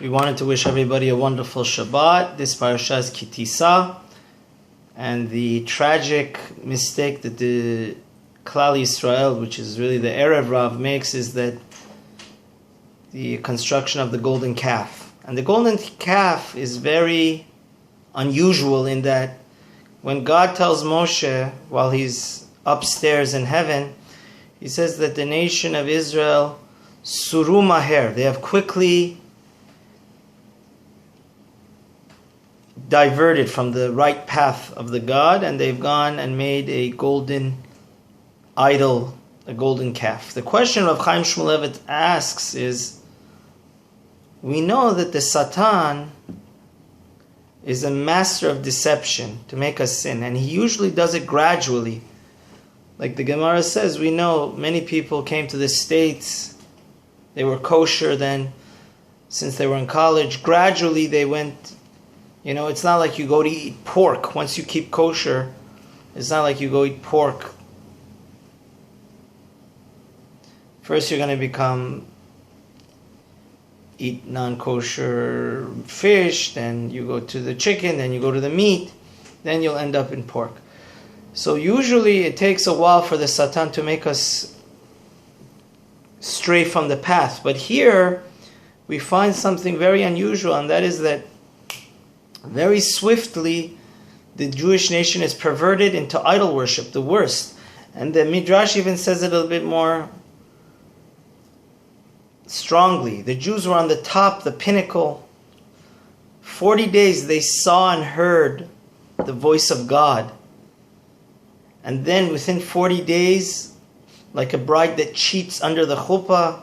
We wanted to wish everybody a wonderful Shabbat. This Parsha is Tisa, and the tragic mistake that the Klal Yisrael, which is really the Erev Rav, makes is that the construction of the golden calf. And the golden calf is very unusual in that when God tells Moshe while he's upstairs in heaven, he says that the nation of Israel, Suru Maher, they have quickly diverted from the right path of the God, and they've gone and made a golden idol, a golden calf. The question Rav Chaim Shmulevitz asks is, we know that the Satan is a master of deception to make us sin, and he usually does it gradually. Like the Gemara says, we know many people came to the States, they were kosher then, since they were in college, gradually they went. It's not like you go to eat pork. Once you keep kosher, it's not like you go eat pork. First you're going to eat non-kosher fish, then you go to the chicken, then you go to the meat, then you'll end up in pork. So usually it takes a while for the Satan to make us stray from the path. But here we find something very unusual, and that is that very swiftly, the Jewish nation is perverted into idol worship, the worst. And the Midrash even says it a little bit more strongly. The Jews were on the top, the pinnacle. 40 days they saw and heard the voice of God. And then within 40 days, like a bride that cheats under the chuppah,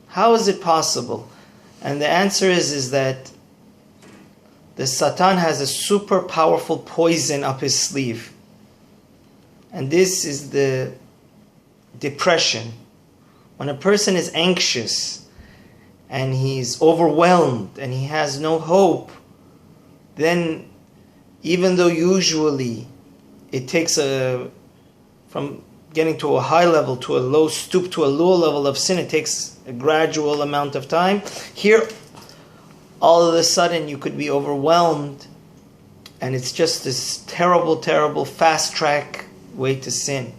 how is it possible? And the answer is that the Satan has a super powerful poison up his sleeve. And this is the depression. When a person is anxious and he's overwhelmed and he has no hope, then even though usually it takes from getting to a high level to a low stoop to a low level of sin, it takes a gradual amount of time. Here, all of a sudden you could be overwhelmed, and it's just this terrible, terrible fast track way to sin.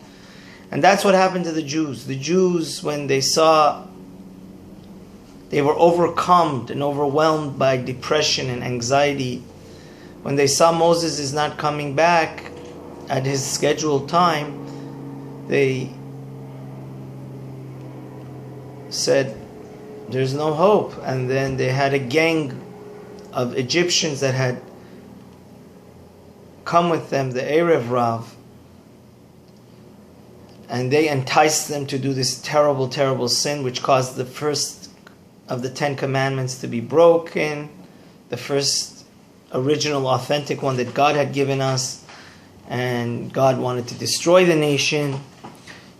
And that's what happened to the Jews. The Jews, when they saw, they were overcome and overwhelmed by depression and anxiety. When they saw Moses is not coming back at his scheduled time, they said, there's no hope. And then they had a gang of Egyptians that had come with them, the Erev Rav, and they enticed them to do this terrible, terrible sin, which caused the first of the 10 commandments to be broken, the first original, authentic one that God had given us, and God wanted to destroy the nation.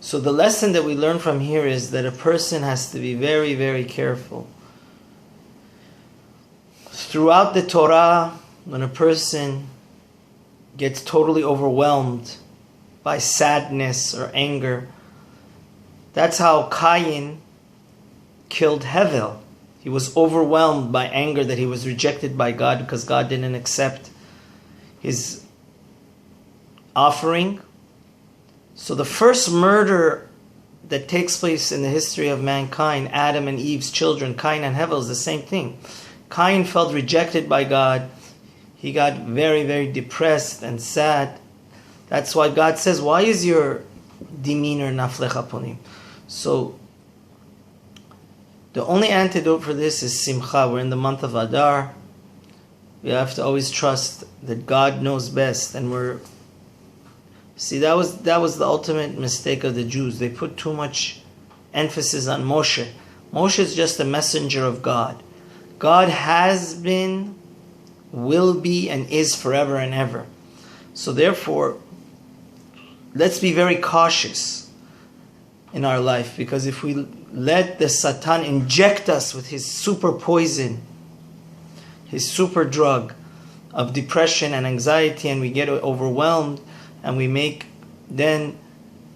So the lesson that we learn from here is that a person has to be very, very careful. Throughout the Torah, when a person gets totally overwhelmed by sadness or anger, that's how Cain killed Hevel. He was overwhelmed by anger that he was rejected by God because God didn't accept his offering. So the first murder that takes place in the history of mankind, Adam and Eve's children, Cain and Hevel, is the same thing. Cain felt rejected by God. He got very, very depressed and sad. That's why God says, why is your demeanor naflech aponim? So the only antidote for this is simcha. We're in the month of Adar. We have to always trust that God knows best, and See, that was the ultimate mistake of the Jews. They put too much emphasis on Moshe. Moshe is just a messenger of God. God has been, will be, and is forever and ever. So therefore, let's be very cautious in our life, because if we let the Satan inject us with his super poison, his super drug of depression and anxiety, and we get overwhelmed, and we make then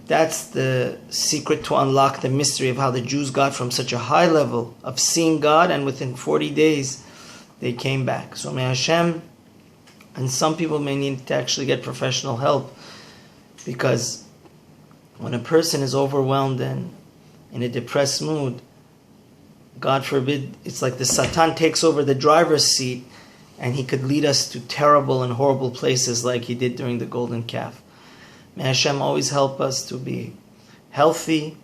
That's the secret to unlock the mystery of how the Jews got from such a high level of seeing God, and within 40 days they came back. So may Hashem, and some people may need to actually get professional help, because when a person is overwhelmed and in a depressed mood, God forbid, it's like the Satan takes over the driver's seat and he could lead us to terrible and horrible places like he did during the golden calf. May Hashem always help us to be healthy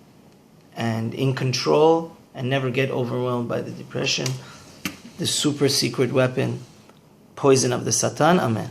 and in control and never get overwhelmed by the depression, the super secret weapon, poison of the Satan. Amen.